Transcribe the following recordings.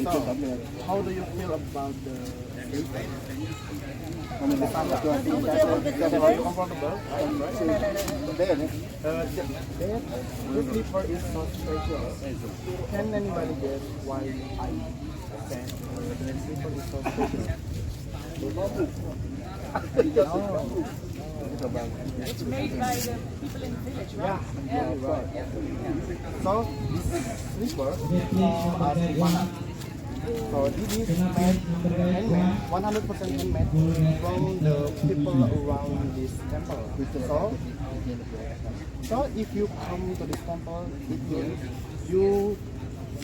how do you feel about the sleeper? Are you comfortable? The sleeper is so special. Can anybody guess why I said the sleeper is so special? It's made by the people in the village, right? Yeah, right. So this sleeper as panat. So this is made handmade, 100% handmade from the people around this temple. So if you come to this temple, it means you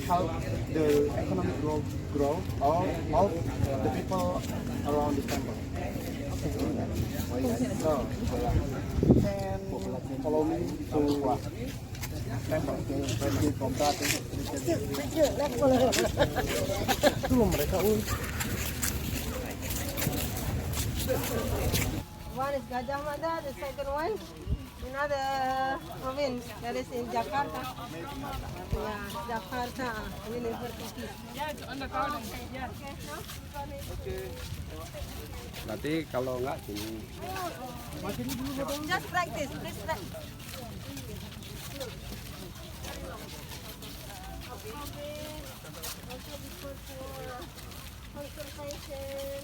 help the economic growth of the people around this temple. So you can follow me to temple. Tuh mereka One is Gajah Mada, the second one, another province that is in Jakarta. Yeah, Jakarta, University. Yeah, it's on the garden. Yeah. Berarti kalau enggak sini. Just practice, please practice. Also before for consultation.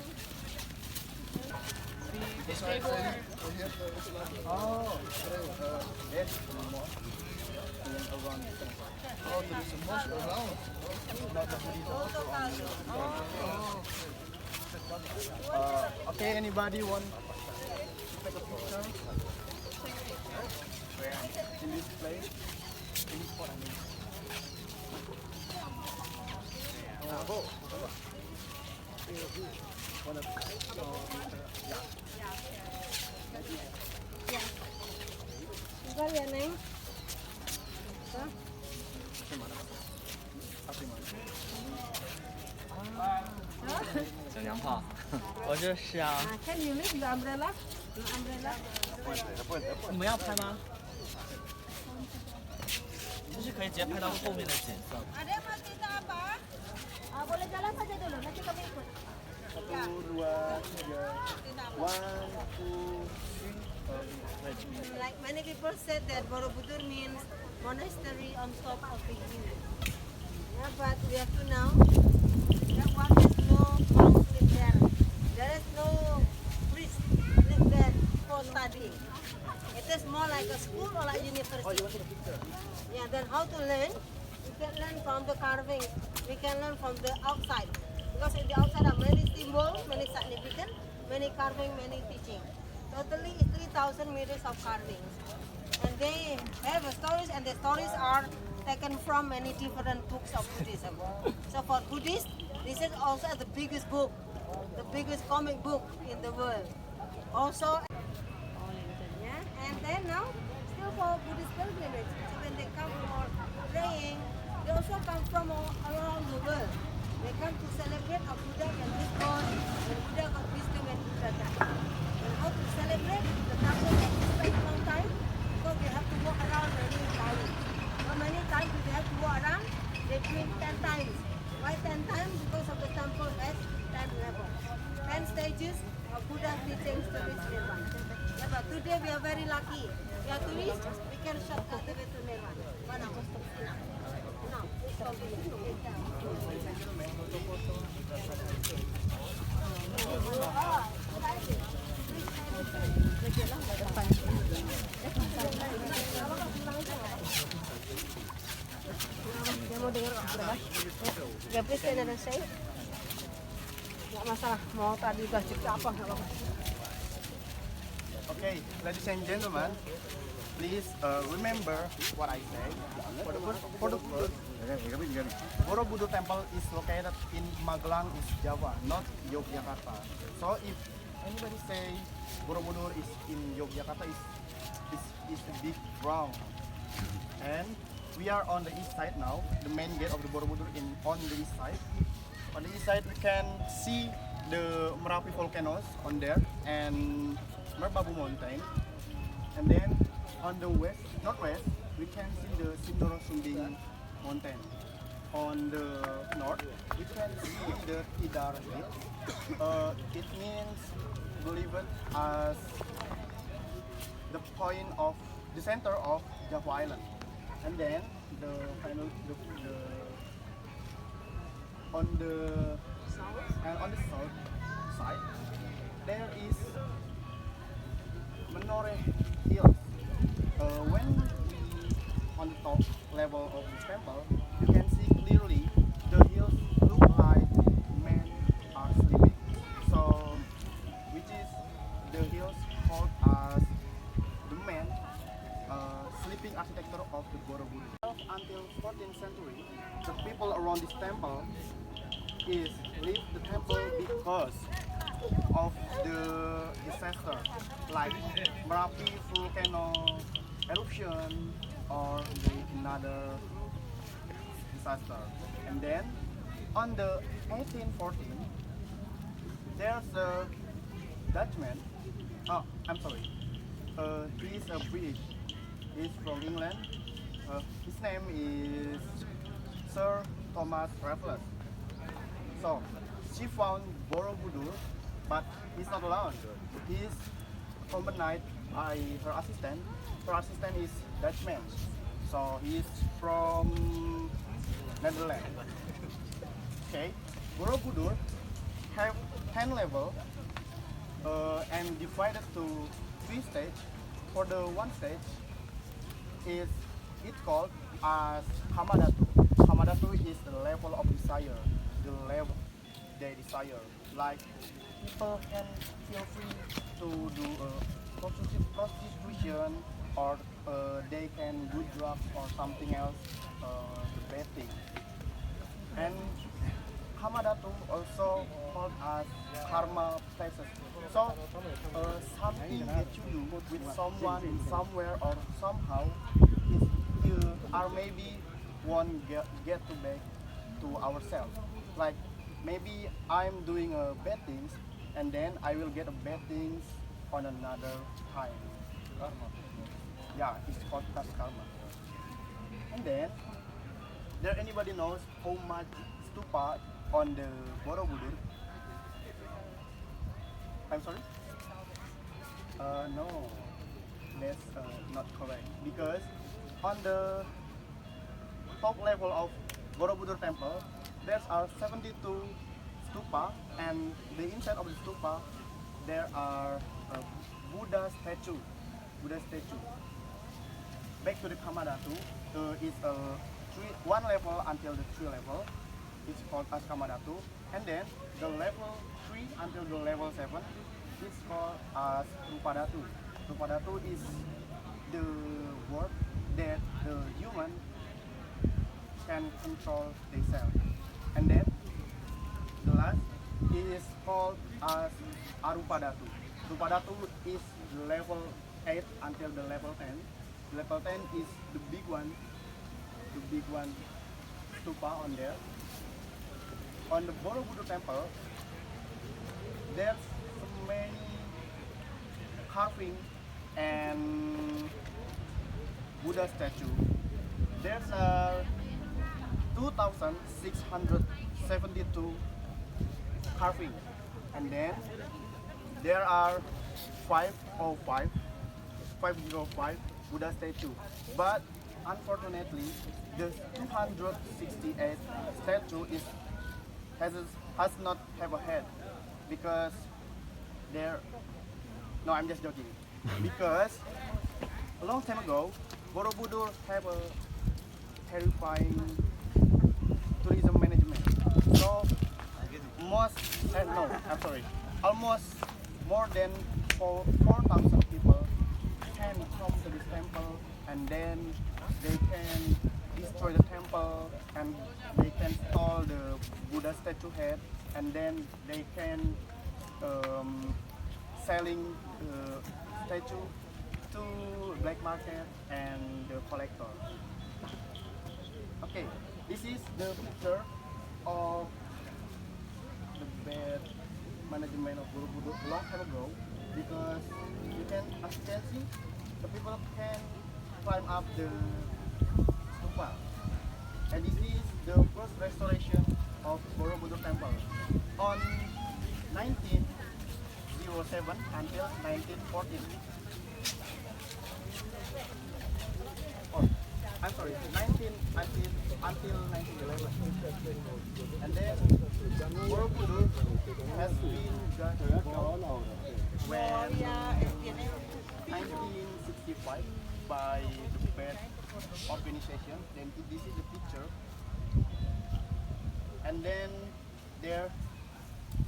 Okay, anybody want to take a picture? In this place? In this spot, I mean. What your name? 小娘炮，我就是啊。 Can you leave the umbrella? The umbrella. 你们要拍吗？就是可以直接拍到后面的景色。 Ada mas kita apa? Boleh jalan saja dulu, nanti kami ikut. 1, 2, 3. 1, 2, 3. Like many people said that Borobudur means monastery on top of the hill. Yeah, but we have to know that one has no monks live there. There is no priest live there for study. It is more like a school or like university. Yeah, then how to learn? We can learn from the carving. We can learn from the outside. Because in the outside are many symbols, many significant, many carving, many teaching. Totally 3,000 meters of carvings. And they have stories, and the stories are taken from many different books of Buddhism. So for Buddhists, this is also the biggest book, the biggest comic book in the world. Also, yeah, and then now, still for Buddhist pilgrimage, so when they come for praying, they also come from all around the world. They come to celebrate a Buddha and this God, and Buddha got wisdom and Buddha died. And how to celebrate the temple takes quite a long time because they have to walk around many times. How many times do they have to walk around? They do it 10 times. Why 10 times? Because of the temple has 10 levels. 10 stages of Buddha's teachings to reach Nirvana. Yeah, but today we are very lucky. We are tourists, we can shortcut the way to Nirvana. Mana? No, it's Dia mau dengar berapa? Ya, please say another say. Nggak masalah, mau tadi budget apa nggak apa-apa. Okay, ladies and gentlemen, please remember what I say. For the Borobudur Temple is located in Magelang, East Java, not Yogyakarta. So if anybody say Borobudur is in Yogyakarta, is a big wrong. And we are on the east side now, the main gate of the Borobudur on the east side. On the east side we can see the Merapi volcanoes on there and Merbabu mountain. And then on the northwest we can see the Sindoro Sumbing mountain. on the north, you can see the Tidar Hill. It means believed as the point of the center of Java Island. And then the final on the south side there is Menore Hills. When we on the top level of this temple, you can see clearly the hills look like men are sleeping. So, which is the hills called as the men sleeping architecture of the Borobudur. Until 14th century, the people around this temple is leave the temple because of the disaster like Merapi volcano eruption or another disaster. And then on the 1814 there's a Dutchman. Oh, I'm sorry. He's a British. He's from England. His name is Sir Thomas Raffles. So she found Borobudur, but he's not alone. He's accompanied by her assistant. Her assistant is Dutchman, so he's from Netherlands. Okay, Borobudur have 10 levels and divided to 3 stages. For the one stage is it's called as Hamadatu. Hamadatu is the level of desire, the level they desire. Like people can feel free to do prostitution or they can do drugs or something else, the bad thing. And Hamadatu also called as karma places. So something that you do with someone somewhere or somehow is you are maybe won't get to back to ourselves. Like maybe I'm doing bad things and then I will get a bad things on another time. Yeah, it's called past karma. And then there anybody knows how much stupa on the Borobudur? I'm sorry? No, that's not correct because on the top level of Borobudur temple there are 72 stupa, and the inside of the stupa there are Buddha statue. Back to the Kamadatu, it's one level until the 3 level. It's called as Kamadatu, and then the level 3 until the level 7 is called as Rupadatu. Rupadatu is the word that the human can control themselves. And then the last is called as Arupadatu. Rupadatu is level 8 until the level 10. Level 10 is the big one stupa on there. On the Borobudur temple, there's so many carving and Buddha statue. There's 2,672 carving, and then there are 505 Buddha statue. But unfortunately, the 268 statue has not have a head because no, I'm just joking. Because a long time ago, Borobudur have a terrifying tourism management. So almost more than 4,000 people can come to this temple, and then they can destroy the temple and they can steal the Buddha statue head, and then they can selling the statue to black market and the collector. Okay, this is the picture of the bad management of Borobudur long time ago, because as you can see, the people can climb up the stupa. And this is the first restoration of Borobudur Temple on 1907 until 1914. Oh, I'm sorry, 19 until 1911. And then Borobudur has been gone when 1965 by the bad organization. Then this is the picture. And then there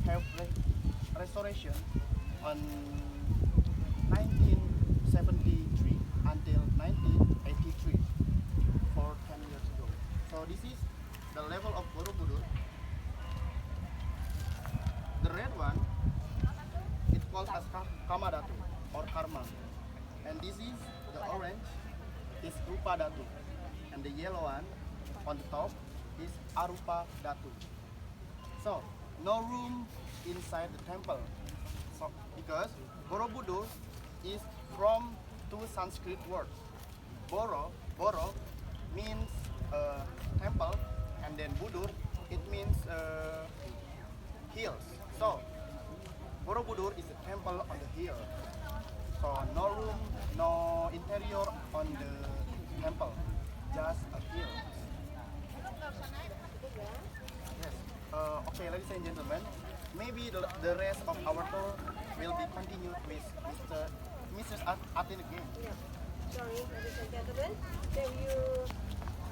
have restoration on 1973 until 1983 for 10 years ago. So this is the level of Borobudur. The red one, it's called as Kamadatu or Karma. And this is the orange, is Rupa Datu. And the yellow one on the top is Arupa Datu. So, no room inside the temple. So, because Borobudur is from two Sanskrit words. Boro means temple, and then Budur, it means hills. So, Borobudur is a temple on the hill. So, no room, no interior on the temple, just a hill. Yes. Okay, ladies and gentlemen, maybe the rest of our tour will be continued with Mrs. Atin again. Yeah. Sorry, ladies and gentlemen. If you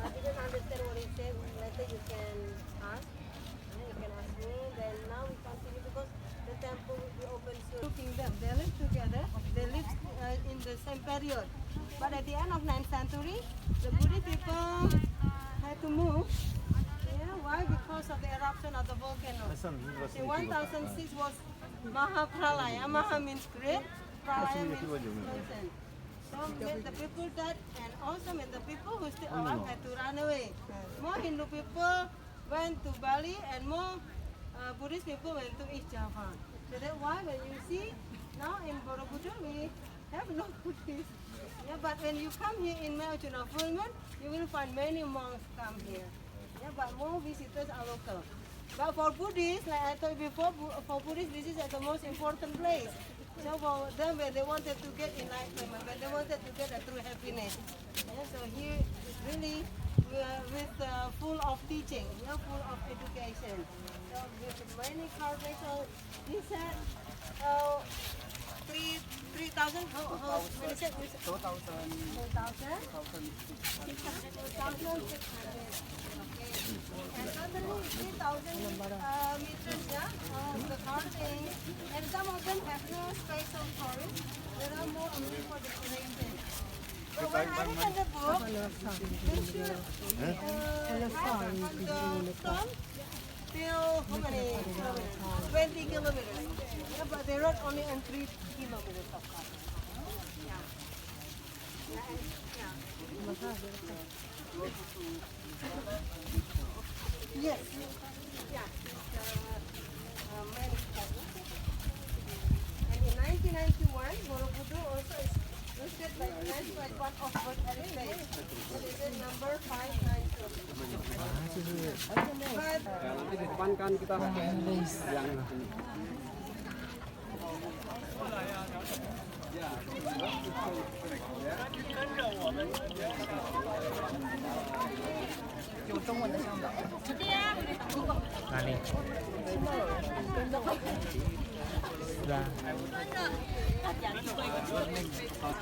didn't understand what he said, later you can ask. You can ask me. Then now we continue because the temple will be open soon. Two kingdoms, they live together. They live in the same period. But at the end of 9th century, the Buddhist people had to move. Yeah, why? Because of the eruption of the volcano. In 1006 was Mahapralaya. Maha means great, Pralaya means frozen. So the people that, and also the people who still alive had to run away. More Hindu people went to Bali and more Buddhist people went to East Java. So that's why when you see now in Borobudur we have no Buddhists. Yeah, but when you come here in menyaksikan full moon, you will find many monks come here. Yeah, but more visitors are local. But for Buddhists, like I told you before, for Buddhists this is the most important place. So for them, when they wanted to get enlightenment, when they wanted to get a true happiness. Yeah, so here is really with full of teaching, full of education. So with many carvings, so he said 3,000, how many said? 2,000. 2,600. And suddenly 3,000 meters, the carving, and some of them have no special storage. There are more only for decoration. But when I look at the book, they should on the stone till how many kilometers? 20 kilometers. Yeah, but they wrote only on 3 kilometers of carving. Yeah. Yes. Yeah. And in 1991, Borobudur also is listed by UNESCO as one of World Heritage. That is at number 592. But Nanti di depan kan kita yang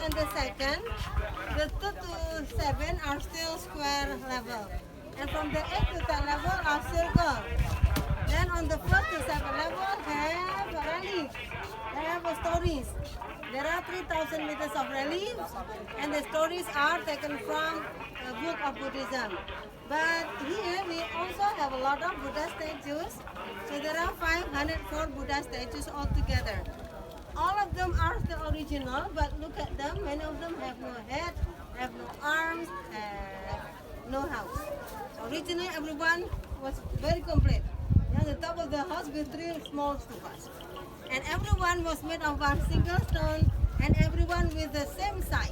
and the second, the 2 to 7 are still square level. And from the 8 to 10 level are circle. Then on the 1st to 7 level have relief. They have stories. There are 3,000 meters of reliefs, and the stories are taken from the book of Buddhism. But here we also have a lot of Buddha statues. So there are 504 Buddha statues altogether. All of them are the original, but look at them. Many of them have no head, have no arms, no house. So originally everyone was very complete. On the top of the house with 3 small stupas. And everyone was made of one single stone, and everyone with the same size.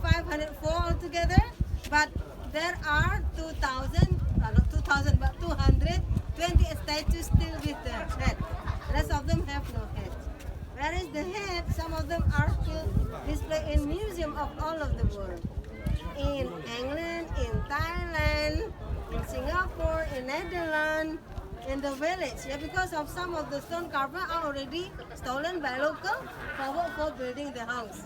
504 altogether, but there are 2,000, not 2,000, but 220 statues still with the head. Rest of them have no head. Whereas the head, some of them are still displayed in museum of all of the world. In England, in Thailand, in Singapore, in Netherlands, in the village. Yeah, because of some of the stone carving are already stolen by local for building the house.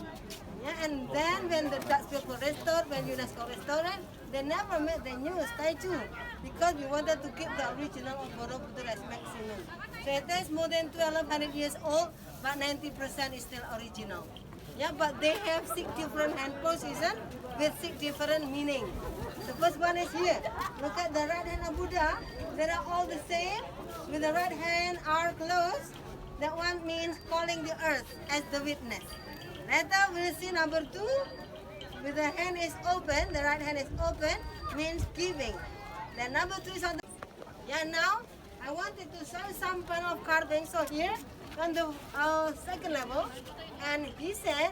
Yeah, and then when the Dutch people restored, when UNESCO restored it, they never made the new statue because we wanted to keep the original of Borobudur as maximum. So it is more than 1,200 years old, but 90% is still original. Yeah, but they have 6 different hand positions with 6 different meaning. The first one is here. Look at the right hand of Buddha. They are all the same. With the right hand are closed. That one means calling the earth as the witness. Later we'll see number 2. With the hand is open, the right hand is open, means giving. Then number 2 is on the... Yeah, now I wanted to show some kind of carving. So here on the second level, and he said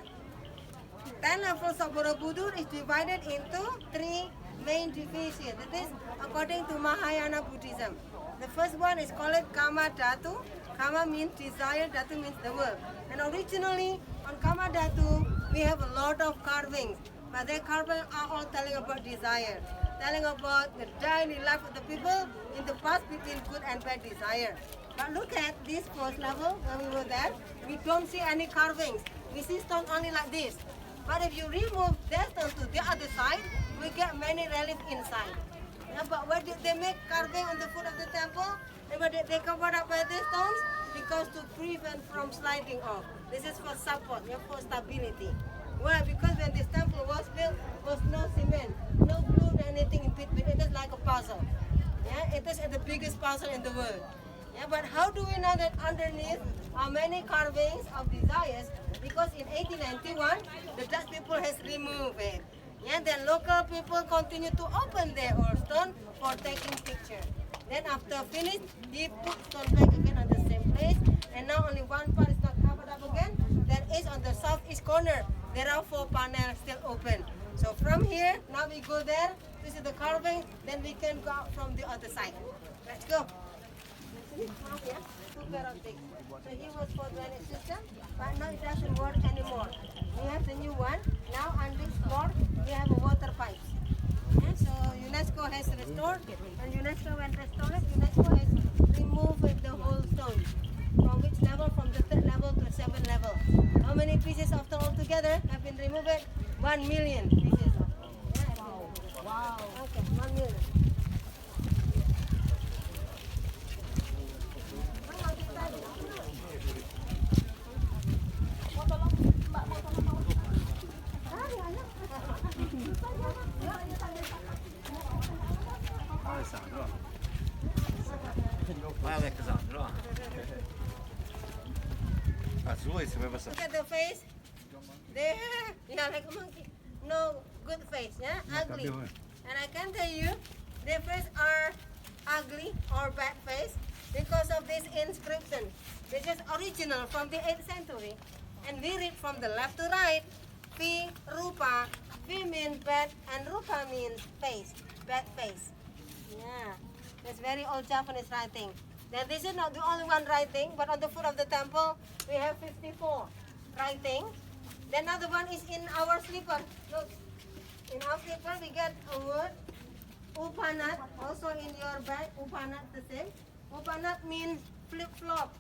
10 levels of Borobudur is divided into 3 main divisions. That is according to Mahayana Buddhism. The first one is called Kama Dhatu. Kama means desire, Dhatu means the world. And originally on Kama Dhatu we have a lot of carvings, but their carvings are all telling about desire, telling about the daily life of the people in the past between good and bad desire. But look at this first level when we were there, we don't see any carvings. We see stone only like this. But if you remove that stone to the other side, we get many reliefs inside. Yeah, but why did they make carving on the foot of the temple? And why did they cover up by these stones? Because to prevent from sliding off. This is for support, yeah, for stability. Why? Because when this temple was built, was no cement, no glue, anything in between. It is like a puzzle. Yeah, it is the biggest puzzle in the world. Yeah, but how do we know that underneath are many carvings of desires? Because in 1891, the Dutch people has removed it. Yeah, then local people continue to open their old stone for taking picture. Then after finished, he put stone back again on the same place. And now only one part is not covered up again. That is on the southeast corner. There are 4 panels still open. So from here, now we go there to see the carving. Then we can go out from the other side. Let's go. Yeah, 2 pair of things. So here was for drainage system, but now it doesn't work anymore. We have the new one. Now on this floor, we have a water pipe. Yeah, so UNESCO has restored, and UNESCO when restored, UNESCO has removed the whole stone. From which level? From the 3rd level to 7th level. How many pieces of stone altogether have been removed? 1 million pieces. Wow. Okay, 1 million. Look at the face. There, yeah, like a monkey. No good face, yeah, ugly. And I can tell you, their face are ugly or bad face because of this inscription. This is original from the 8th century, and we read from the left to right. Pi rupa, pi means bad, and rupa means face, bad face. Yeah, that's very old Japanese writing. Then this is not the only one writing, but on the foot of the temple we have 54 writing. Then another one is in our slipper. Look, in our slipper we get a word upanat. Also in your bag, upanat the same. Upanat means flip flop.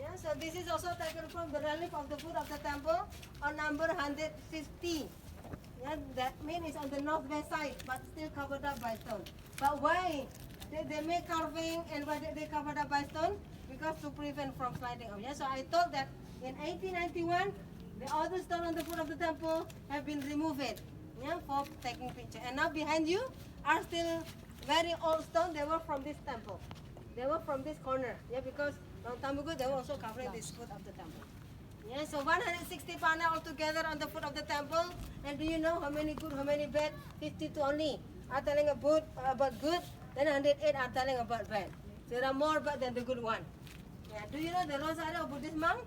Yeah, so this is also taken from the relief of the foot of the temple on number 150. Yeah, that means it's on the northwest side, but still covered up by stone. But why they make carving and why they covered up by stone? Because to prevent from sliding off. Yeah, so I thought that in 1891, the other stone on the foot of the temple have been removed. Yeah, for taking picture. And now behind you are still very old stone. They were from this temple. They were from this corner. Yeah, because long time ago they were also covering this foot of the temple. Yeah, so 160 panel altogether on the foot of the temple. And do you know how many good, how many bad? 52 only are telling about good. Then 108 are telling about bad. So there are more bad than the good one. Yeah, do you know the rosary of Buddhist monks?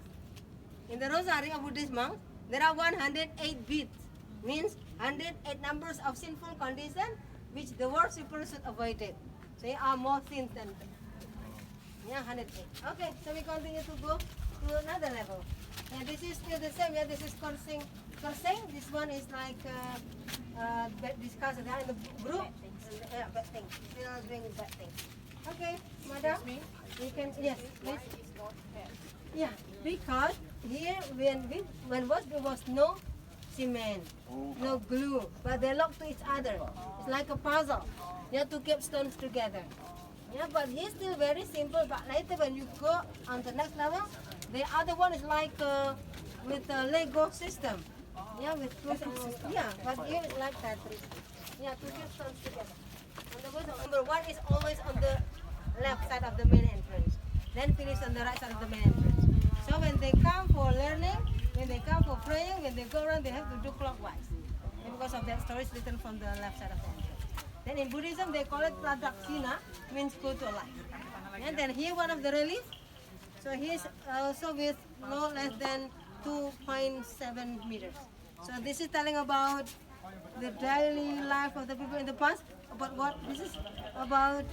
In the rosary of Buddhist monks, there are 108 beads. Means 108 numbers of sinful condition which the worshippers should avoid it. So you are more thin than them. Yeah, 108. Okay, so we continue to go to another level. Yeah, this is still the same. Yeah, this is cursing. Cursing. This one is like discussed in the group. Yeah, bad thing. Still doing bad thing. Okay, madam. You can yes, please. Yeah, because here when there was no cement, no glue, but they lock to each other. It's like a puzzle. You have to keep stones together. Yeah, but he's still very simple. But later when you go on the next level, the other one is like with a Lego system. Yeah, with two. Yeah, but here it's like Tetris. Yeah, to keep stones together. And the number one is always on the left side of the main entrance. Then finish on the right side of the main entrance. So when they come for learning, when they come for praying, when they go around, they have to do clockwise. And because of that story is written from the left side of the entrance. Then in Buddhism, they call it Pradaksina, means go to life. And then here one of the relief. So he is also with no less than 2.7 meters. So this is telling about the daily life of the people in the past. About what? This is about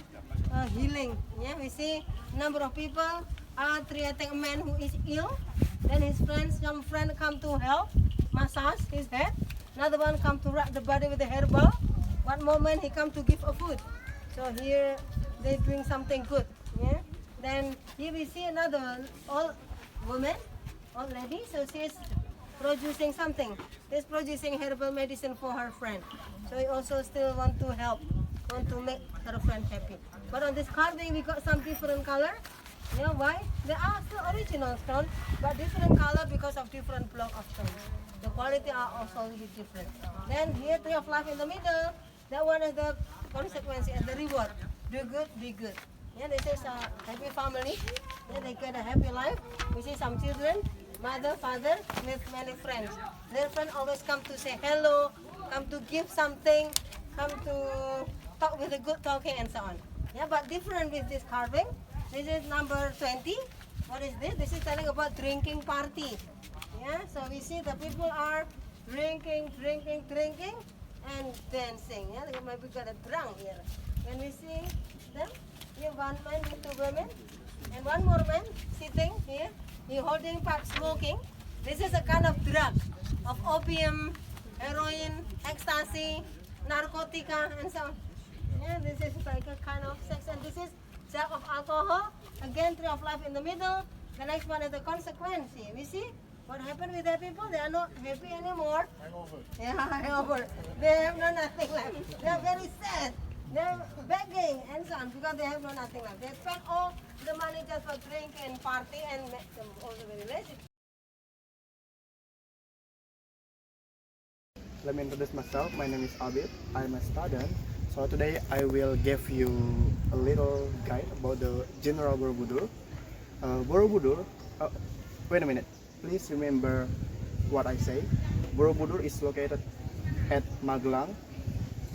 healing. Yeah, we see number of people are treating a man who is ill. Then his friends, some friend come to help massage his head. Another one come to wrap the body with a herbal. One moment he come to give a food. So here they bring something good. Yeah. Then here we see another old woman, old lady. So she's producing something. She's producing herbal medicine for her friend. So he also still want to help, want to make her friend happy. But on this carving we got some different color. You know why? They are still original stone, but different color because of different block of stones. The quality are also a little different. Then here tree of life in the middle. That one is the consequence and the reward. Do good, be good. Yeah, this is a happy family. Yeah, they get a happy life. We see some children, mother, father, with many friends. Their friends always come to say hello, come to give something, come to talk with a good talking and so on. Yeah, but different with this carving. This is number 20. What is this? This is telling about drinking party. Yeah, so we see the people are drinking, and dancing. Yeah, they maybe got a drunk here. When we see them, here one man with two women, and one more man sitting here. He holding pipe smoking. This is a kind of drug of opium, heroin, ecstasy, narcotica, and so on. Yeah, this is like a kind of sex, and this is jug of alcohol. Again, tree of life in the middle. The next one is the consequence. We see what happened with the people. They are not happy anymore. Hangover. Yeah, hangover. They have no nothing left. They are very sad. They are begging and so on because they have no nothing left. They spend all the money just for drink and party and make them also very lazy. Let me introduce myself. My name is Abid. I'm a student. So today I will give you a little guide about the General Borobudur. Borobudur. Wait a minute. Please remember what I say. Borobudur is located at Magelang,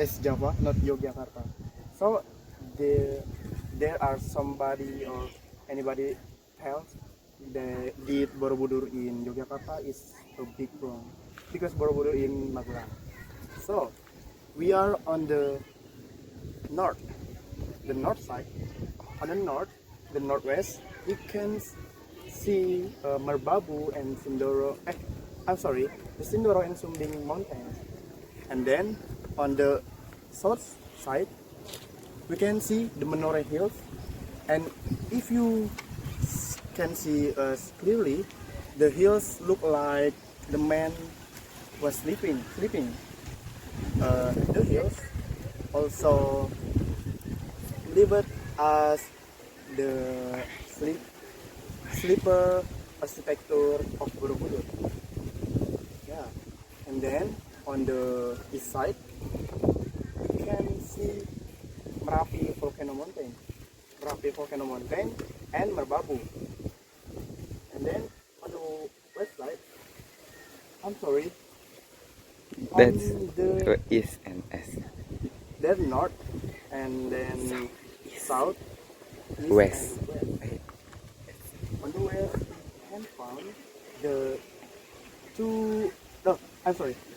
East Java, not Yogyakarta. So there are somebody or anybody else that did Borobudur in Yogyakarta is a big wrong because Borobudur in Magelang. So we are on the north side. On the north, the northwest, you can see Merbabu and Sindoro. The Sindoro and Sumbing mountains. And then on the south side, we can see the Menore Hills. And if you can see clearly, the hills look like the man was sleeping. The hills also labeled as the sleeper architecture of Borobudur. Yeah, and then on the east side, you can see Merapi Volcano Mountain, and Merbabu. And then on the west side, I'm sorry, That's the east and west. there's north and then south, east West. and west. On the west, you can find the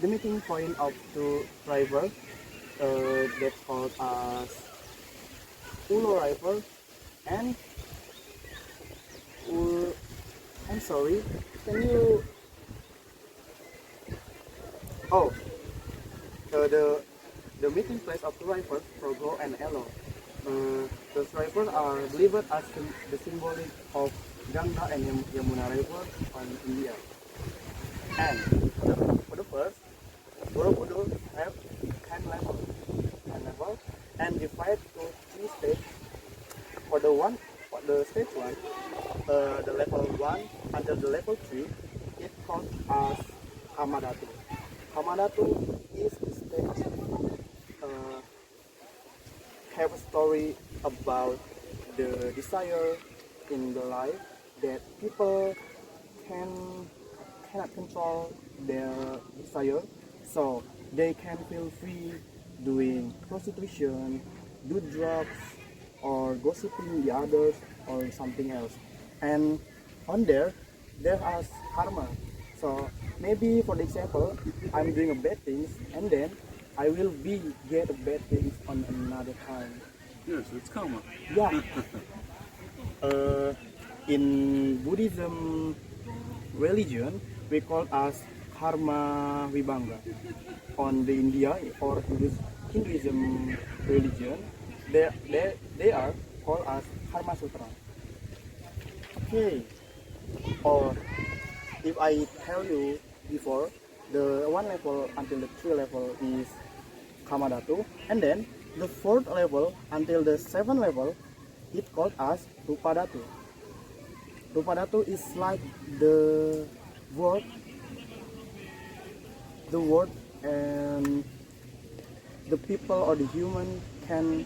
the meeting point of two rivers, That's called as Ulo rifle and I'm sorry, can you oh the meeting place of the rifles for gold and yellow. Those rivers are believed as the symbolic of Ganga and Yamuna rivers on India. And for the first, Borobudur have 10 levels and divided to 3 stages. For the stage 1, the level 1 until the level 3, it called as Kamadatu. Kamadatu is the stage have a story about the desire in the life that people cannot control their desire, so they can feel free doing prostitution, do drugs, or gossiping the others or something else. And on there are karma. So maybe for the example, I'm doing a bad things and then I will get a bad things on another time. Yes, it's karma. Yeah. In Buddhism religion, we call as karma vibhanga. On the India or Hinduism religion, they are called as karma sutra. Okay. Or if I tell you before, the 1 level until the 3 level is Kamadatu, and then the 4th level until the 7th level, it called as Rupadatu. Rupadatu is like the word and the people or the human can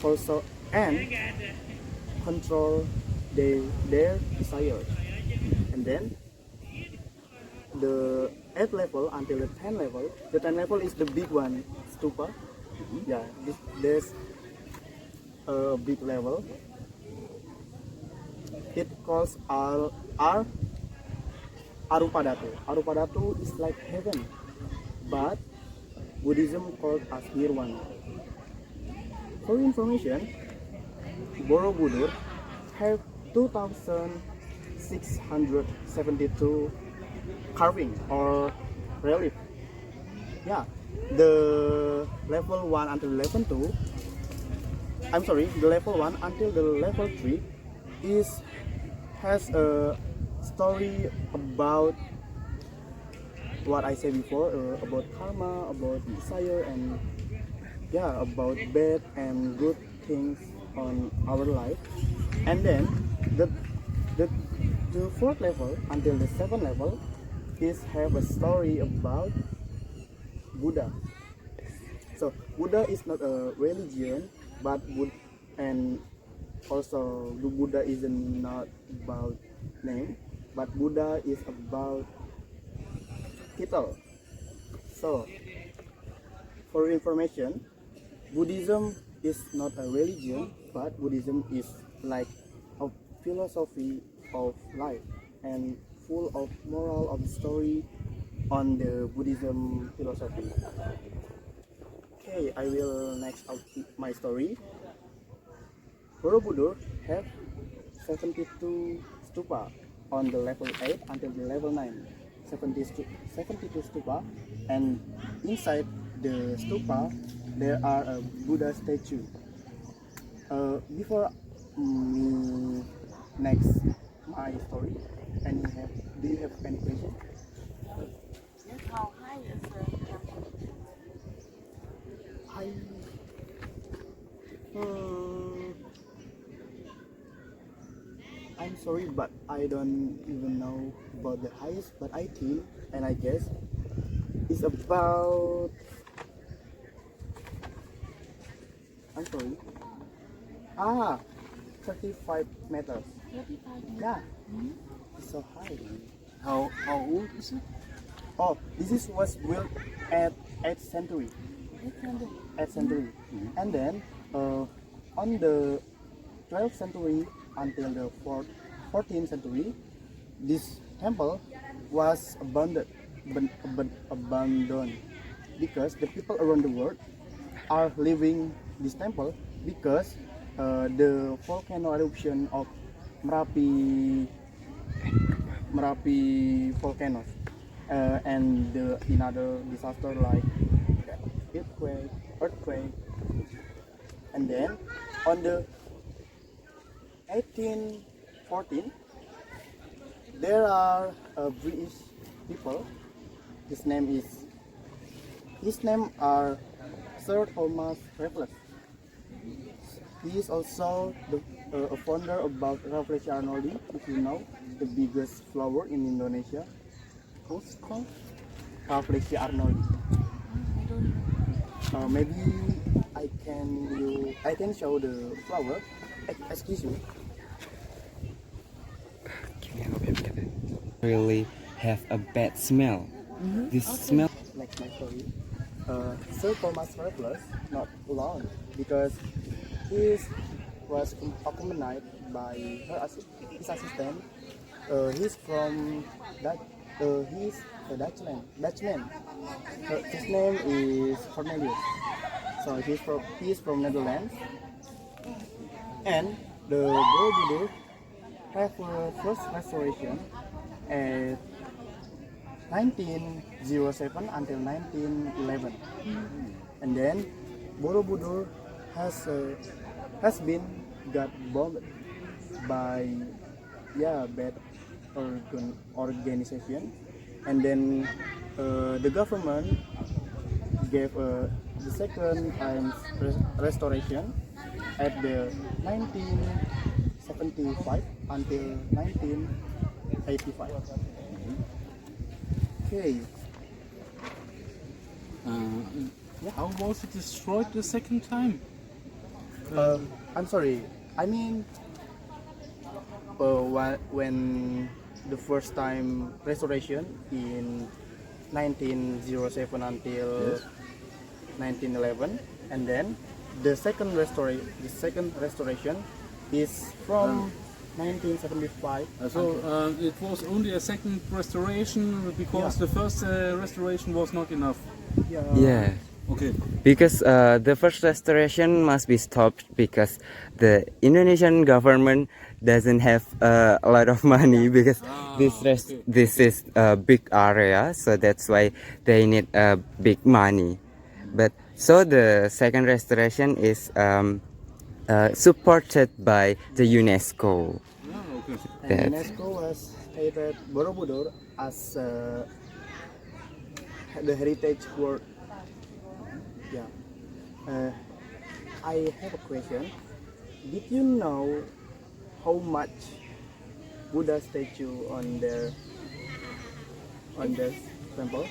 also and control their desires. And then the 8th level until the 10th level, the 10th level is the big one, stupa. Yeah, there's a big level. It calls Arupadatu. Arupadatu is like heaven, but Buddhism called as Nirvana. For information, Borobudur have 2,672 carving or relief. Yeah, the level 1 until level 2, the level 1 until the level 3 has a story about what I said before, about karma, about desire, and yeah, about bad and good things on our life. And then the 4th level until the 7th level have a story about Buddha. So Buddha is not a religion, but and also the Buddha is not about name, but Buddha is about title. So for information, Buddhism is not a religion, but Buddhism is like a philosophy of life and full of moral of story on the Buddhism philosophy. Okay, I will next out my story. Borobudur have 72 stupa on the level 8 until the level 9. 72 stupa, and inside the stupa there are a Buddha statue. Before me next my story, do you have any question? How high is the temple? I'm sorry, but I don't even know about the highest, but I think and I guess it's about, I'm sorry, 35 meters. 35 meters. Yeah, it's so high. How old is it? Oh, was built at 8th century. 8th century. And then on the 12th century until the 14th century, this temple was abandoned because the people around the world are leaving this temple because the volcano eruption of Merapi volcanoes and another disaster like earthquake, and then on the 1814 there are British people. His name are Sir Thomas Raffles. He is also a founder about Rafflesia Arnoldi, if you know, the biggest flower in Indonesia. What's it called? Rafflesia Arnoldi. Maybe I can show the flower. Excuse me. Really have a bad smell. This smell. Like my story. Sir Thomas Raffles not alone because he was accompanied by his assistant. He's from he's a Dutchman. His name is Cornelius. So he's from Netherlands. And the Borobudur have a first restoration at 1907 until 1911, and then Borobudur has been got bombed by bad organization, and then the government gave the second time restoration at the 1975 until 1985. Okay. How was it destroyed the second time? I'm sorry. I mean, when the first time restoration in 1907 until 1911, and then the second restoration is from 1975. It was only a second restoration because the first restoration was not enough. Yeah. Okay. Because the first restoration must be stopped because the Indonesian government doesn't have a lot of money because this is a big area, so that's why they need big money. But so the second restoration is supported by the UNESCO. And UNESCO has stated Borobudur as the heritage world. Yeah. I have a question. Did you know how much Buddha statue on their temple?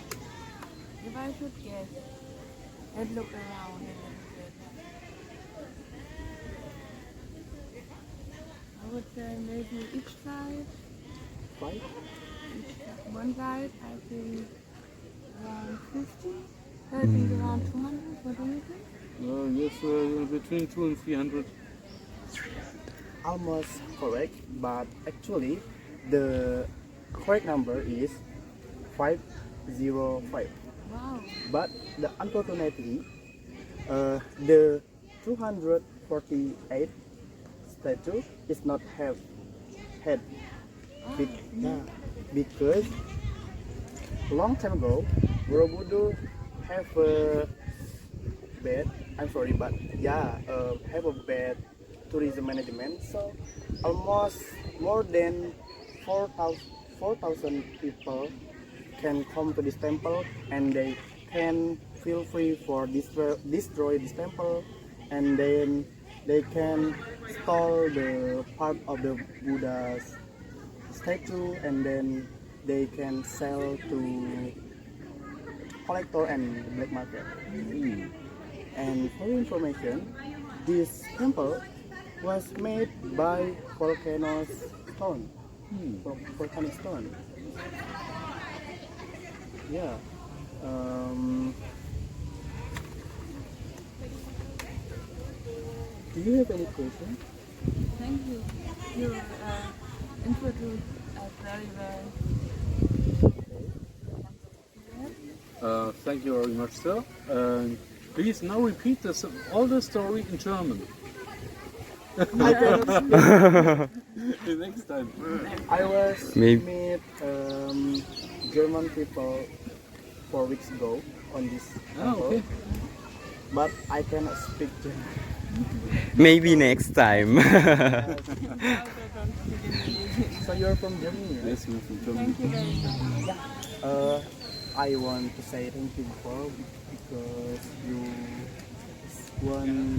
If I should guess, I'd look around a little bit. I would say maybe each side, Five? one side, I think around 50. I think around 200. What do you think? Yes, between 200 and 300. Almost correct, but actually the correct number is 505. Wow. But unfortunately, the 248 statue is not have head. Because long time ago, Borobudur have a bad. I'm sorry, but have a bad tourism management. So almost more than 4,000 people can come to this temple, and they can feel free for destroy this temple, and then they can steal the part of the Buddha's statue, and then they can sell to collector and black market. And for your information, this temple was made by volcanic stone. Volcanic stone. Yeah. Do you have any question? Thank you. You introduced us very well. Thank you very much, sir. Please now repeat this, all the story in German. Next time. I was Maybe. meet German people 4 weeks ago on this temple, Okay. but I cannot speak German. Maybe next time. So you're from Germany, right? Yes, we're from Germany. Thank you very much. I want to say thank you before because you want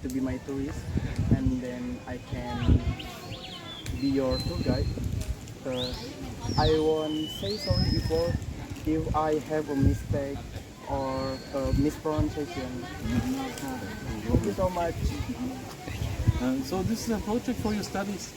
to be my tourist, and then I can be your tour guide. I want say sorry before if I have a mistake or a mispronunciation. Thank you so much. So this is a project for your studies.